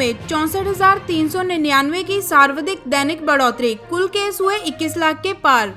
में 64,399 की सर्वाधिक दैनिक बढ़ोतरी, कुल केस हुए 21 लाख के पार।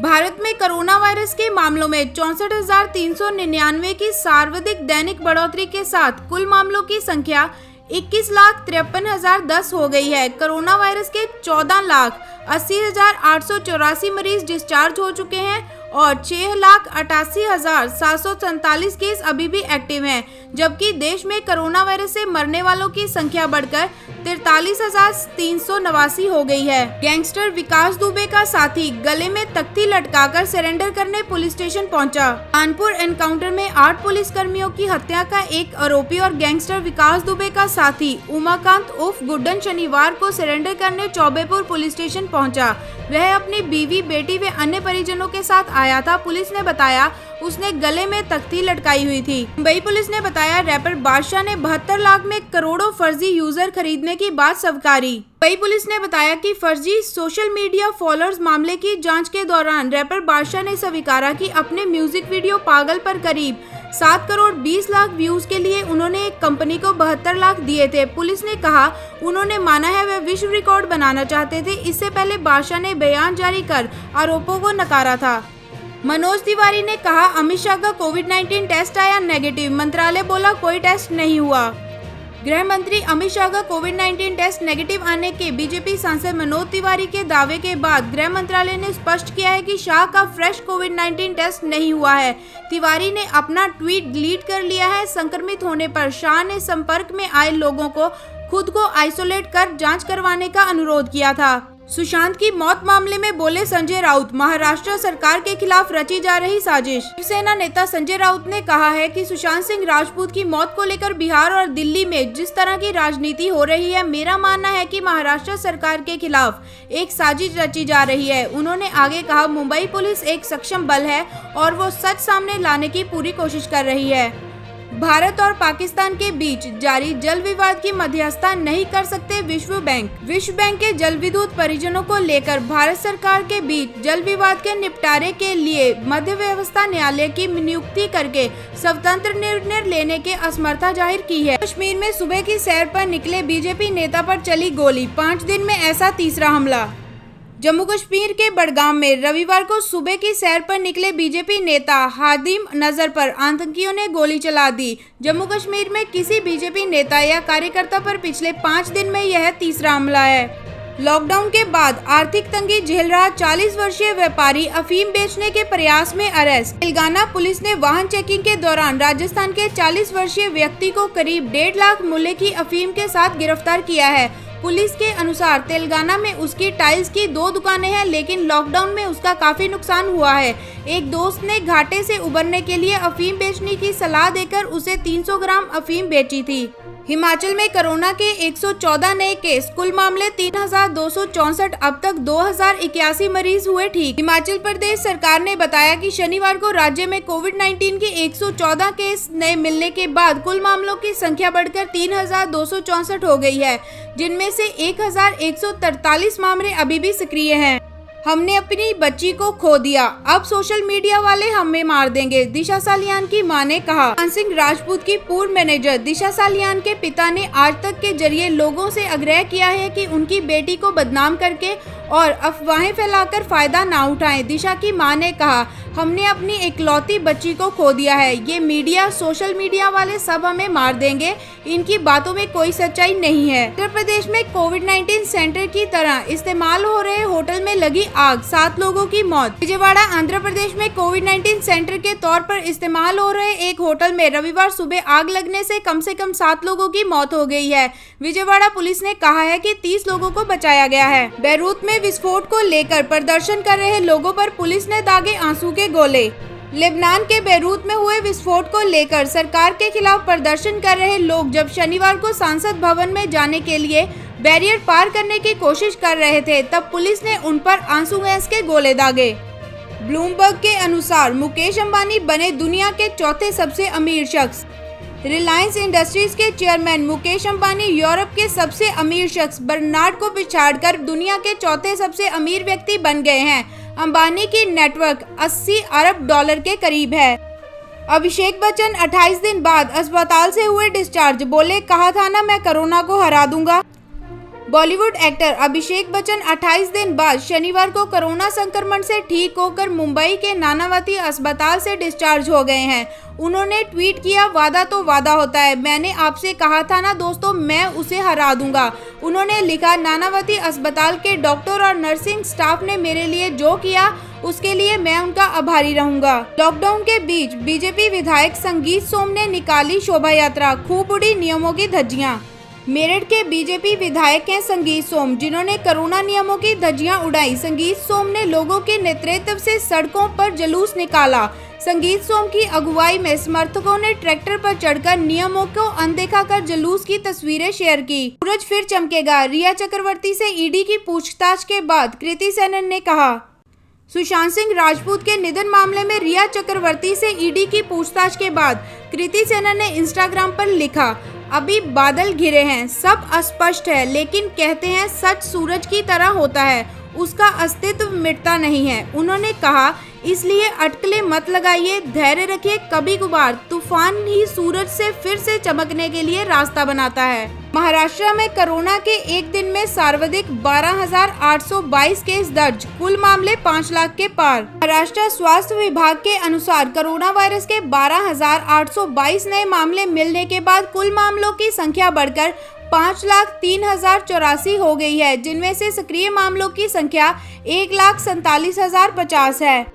भारत में कोरोना वायरस के मामलों में 64,399 की सर्वाधिक दैनिक बढ़ोतरी के साथ कुल मामलों की संख्या 21,53,010 हो गई है। कोरोना वायरस के 14,80,884 मरीज डिस्चार्ज हो चुके हैं और 6,88,747 केस अभी भी एक्टिव हैं, जबकि देश में कोरोना वायरस से मरने वालों की संख्या बढ़कर 43,389 हो गई है। गैंगस्टर विकास दुबे का साथी गले में तख्ती लटकाकर सरेंडर करने पुलिस स्टेशन पहुंचा। कानपुर एनकाउंटर में 8 पुलिस कर्मियों की हत्या का एक आरोपी और गैंगस्टर विकास दुबे का साथी उमाकांत उर्फ गुड्डन शनिवार को सरेंडर करने चौबेपुर पुलिस स्टेशन पहुंचा। वह अपनी बीवी, बेटी व अन्य परिजनों के साथ आया था। पुलिस ने बताया उसने गले में तख्ती लटकाई हुई थी। मुंबई पुलिस ने बताया रैपर बादशाह ने 72 लाख में करोड़ों फर्जी यूजर खरीदने की बात स्वीकारी। मुंबई पुलिस ने बताया कि फर्जी सोशल मीडिया फॉलोअर्स मामले की जांच के दौरान रैपर बादशाह ने स्वीकारा कि अपने म्यूजिक वीडियो पागल पर करीब 7 करोड़ 20 लाख व्यूज के लिए उन्होंने एक कंपनी को 72 लाख दिए थे। पुलिस ने कहा उन्होंने माना है वह विश्व रिकॉर्ड बनाना चाहते थे। इससे पहले बादशाह ने बयान जारी कर आरोपों को नकारा था। मनोज तिवारी ने कहा अमित शाह का कोविड-19 टेस्ट आया नेगेटिव, मंत्रालय बोला कोई टेस्ट नहीं हुआ। गृह मंत्री अमित शाह का कोविड-19 टेस्ट नेगेटिव आने के बीजेपी सांसद मनोज तिवारी के दावे के बाद गृह मंत्रालय ने स्पष्ट किया है कि शाह का फ्रेश कोविड-19 टेस्ट नहीं हुआ है। तिवारी ने अपना ट्वीट डिलीट कर लिया है। संक्रमित होने पर शाह ने संपर्क में आए लोगों को खुद को आइसोलेट कर जांच करवाने का अनुरोध किया था। सुशांत की मौत मामले में बोले संजय राउत, महाराष्ट्र सरकार के खिलाफ रची जा रही साजिश। शिवसेना नेता संजय राउत ने कहा है कि सुशांत सिंह राजपूत की मौत को लेकर बिहार और दिल्ली में जिस तरह की राजनीति हो रही है, मेरा मानना है कि महाराष्ट्र सरकार के खिलाफ एक साजिश रची जा रही है। उन्होंने आगे कहा मुंबई पुलिस एक सक्षम बल है और वो सच सामने लाने की पूरी कोशिश कर रही है। भारत और पाकिस्तान के बीच जारी जल विवाद की मध्यस्थता नहीं कर सकते विश्व बैंक के जल विद्युत परियोजनाओं को लेकर भारत सरकार के बीच जल विवाद के निपटारे के लिए मध्य व्यवस्था न्यायालय की नियुक्ति करके स्वतंत्र निर्णय लेने के असमर्था जाहिर की है। कश्मीर में सुबह की सैर पर निकले बीजेपी नेता पर चली गोली, 5 दिन में ऐसा तीसरा हमला। जम्मू कश्मीर के बडगाम में रविवार को सुबह की सैर पर निकले बीजेपी नेता हादिम नजर पर आतंकियों ने गोली चला दी। जम्मू कश्मीर में किसी बीजेपी नेता या कार्यकर्ता पर पिछले 5 दिन में यह तीसरा हमला है। लॉकडाउन के बाद आर्थिक तंगी झेल रहा 40 वर्षीय व्यापारी अफीम बेचने के प्रयास में अरेस्ट। तेलंगाना पुलिस ने वाहन चेकिंग के दौरान राजस्थान के 40 वर्षीय व्यक्ति को करीब 1.5 लाख मूल्य की अफीम के साथ गिरफ्तार किया है। पुलिस के अनुसार तेलंगाना में उसकी टाइल्स की 2 दुकानें हैं, लेकिन लॉकडाउन में उसका काफी नुकसान हुआ है। एक दोस्त ने घाटे से उबरने के लिए अफीम बेचने की सलाह देकर उसे 300 ग्राम अफीम बेची थी। हिमाचल में कोरोना के 114 नए केस, कुल मामले 3,264, अब तक 2,081 मरीज हुए ठीक। हिमाचल प्रदेश सरकार ने बताया कि शनिवार को राज्य में कोविड-19 के 114 केस नए मिलने के बाद कुल मामलों की संख्या बढ़कर 3,264 हो गई है, जिनमें से 1,143 मामले अभी भी सक्रिय हैं। हमने अपनी बच्ची को खो दिया, अब सोशल मीडिया वाले हमें मार देंगे, दिशा सालियान की मां ने कहा। सुशांत सिंह राजपूत की पूर्व मैनेजर दिशा सालियान के पिता ने आज तक के जरिए लोगों से आग्रह किया है कि उनकी बेटी को बदनाम करके और अफवाहें फैलाकर फायदा ना उठाएं। दिशा की मां ने कहा हमने अपनी इकलौती बच्ची को खो दिया है, ये मीडिया, सोशल मीडिया वाले सब हमें मार देंगे, इनकी बातों में कोई सच्चाई नहीं है। उत्तर प्रदेश में कोविड-19 सेंटर की तरह इस्तेमाल हो रहे होटल में लगी आग, 7 लोगों की मौत। विजयवाड़ा आंध्र प्रदेश में कोविड-19 सेंटर के तौर पर इस्तेमाल हो रहे एक होटल में रविवार सुबह आग लगने से कम 7 लोगों की मौत हो गई है। विजयवाड़ा पुलिस ने कहा है कि 30 लोगों को बचाया गया है। बेरूत में विस्फोट को लेकर प्रदर्शन कर रहे लोगों पर पुलिस ने दागे आंसू के गोले। लेबनान के बेरूत में हुए विस्फोट को लेकर सरकार के खिलाफ प्रदर्शन कर रहे लोग जब शनिवार को संसद भवन में जाने के लिए बैरियर पार करने की कोशिश कर रहे थे, तब पुलिस ने उन पर आंसू गैस के गोले दागे। ब्लूमबर्ग के अनुसार मुकेश अंबानी बने दुनिया के चौथे सबसे अमीर शख्स। रिलायंस इंडस्ट्रीज के चेयरमैन मुकेश अंबानी यूरोप के सबसे अमीर शख्स बर्नार्ड को पिछाड़कर दुनिया के चौथे सबसे अमीर व्यक्ति बन गए हैं। अंबानी की नेटवर्क $80 अरब के करीब है। अभिषेक बच्चन 28 दिन बाद अस्पताल से हुए डिस्चार्ज, बोले कहा था ना मैं कोरोना को हरा दूंगा। बॉलीवुड एक्टर अभिषेक बच्चन 28 दिन बाद शनिवार को कोरोना संक्रमण से ठीक होकर मुंबई के नानावती अस्पताल से डिस्चार्ज हो गए हैं। उन्होंने ट्वीट किया, वादा तो वादा होता है, मैंने आपसे कहा था ना दोस्तों, मैं उसे हरा दूंगा। उन्होंने लिखा, नानावती अस्पताल के डॉक्टर और नर्सिंग स्टाफ ने मेरे लिए जो किया उसके लिए मैं उनका आभारी रहूंगा। लॉकडाउन के बीच बीजेपी विधायक संगीत सोम ने निकाली शोभा यात्रा, खूब उड़ी नियमों की धज्जियां। मेरठ के बीजेपी विधायक हैं संगीत सोम, जिन्होंने कोरोना नियमों की धज्जियां उड़ाई। संगीत सोम ने लोगों के नेतृत्व से सड़कों पर जुलूस निकाला। संगीत सोम की अगुवाई में समर्थकों ने ट्रैक्टर पर चढ़कर नियमों को अनदेखा कर जुलूस की तस्वीरें शेयर की। सूरज फिर चमकेगा, रिया चक्रवर्ती से ईडी की पूछताछ के बाद कृति सेनन ने कहा। सुशांत सिंह राजपूत के निधन मामले में रिया चक्रवर्ती से ईडी की पूछताछ के बाद कृति सेनन ने इंस्टाग्राम पर लिखा, अभी बादल घिरे हैं, सब अस्पष्ट है, लेकिन कहते हैं सच सूरज की तरह होता है, उसका अस्तित्व मिटता नहीं है। उन्होंने कहा, इसलिए अटकलें मत लगाइए, धैर्य रखिए, कभी कभार तूफान ही सूरज से फिर से चमकने के लिए रास्ता बनाता है। महाराष्ट्र में कोरोना के एक दिन में सर्वाधिक 12,822 केस दर्ज, कुल मामले 5 लाख के पार। महाराष्ट्र स्वास्थ्य विभाग के अनुसार कोरोना वायरस के 12,822 नए मामले मिलने के बाद कुल मामलों की संख्या बढ़कर 5,03,084 हो गई है, जिनमें से सक्रिय मामलों की संख्या 1,47,050 है।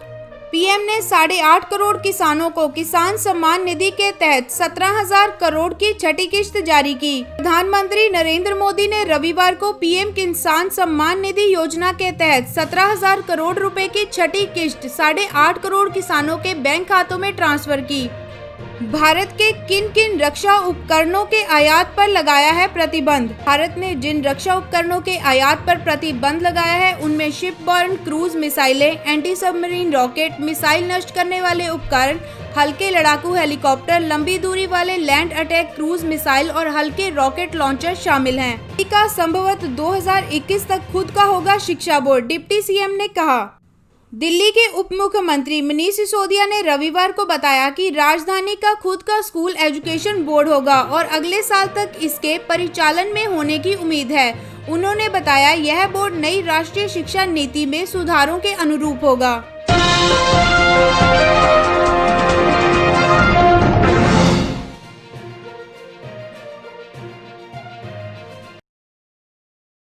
पीएम ने 8.5 करोड़ किसानों को किसान सम्मान निधि के तहत 17,000 करोड़ की छठी किश्त जारी की। प्रधानमंत्री नरेंद्र मोदी ने रविवार को पीएम किसान सम्मान निधि योजना के तहत 17,000 करोड़ रुपए की छठी किश्त 8.5 करोड़ किसानों के बैंक खातों में ट्रांसफर की। भारत के किन किन रक्षा उपकरणों के आयात पर लगाया है प्रतिबंध। भारत ने जिन रक्षा उपकरणों के आयात पर प्रतिबंध लगाया है उनमें शिप बॉर्न क्रूज मिसाइलें, एंटी सबमरीन रॉकेट, मिसाइल नष्ट करने वाले उपकरण, हल्के लड़ाकू हेलीकॉप्टर, लंबी दूरी वाले लैंड अटैक क्रूज मिसाइल और हल्के रॉकेट लॉन्चर शामिल हैं। का संभवतः 2021 तक खुद का होगा शिक्षा बोर्ड, डिप्टी सीएम ने कहा। दिल्ली के उप मुख्यमंत्री मनीष सिसोदिया ने रविवार को बताया कि राजधानी का खुद का स्कूल एजुकेशन बोर्ड होगा और अगले साल तक इसके परिचालन में होने की उम्मीद है। उन्होंने बताया, यह बोर्ड नई राष्ट्रीय शिक्षा नीति में सुधारों के अनुरूप होगा।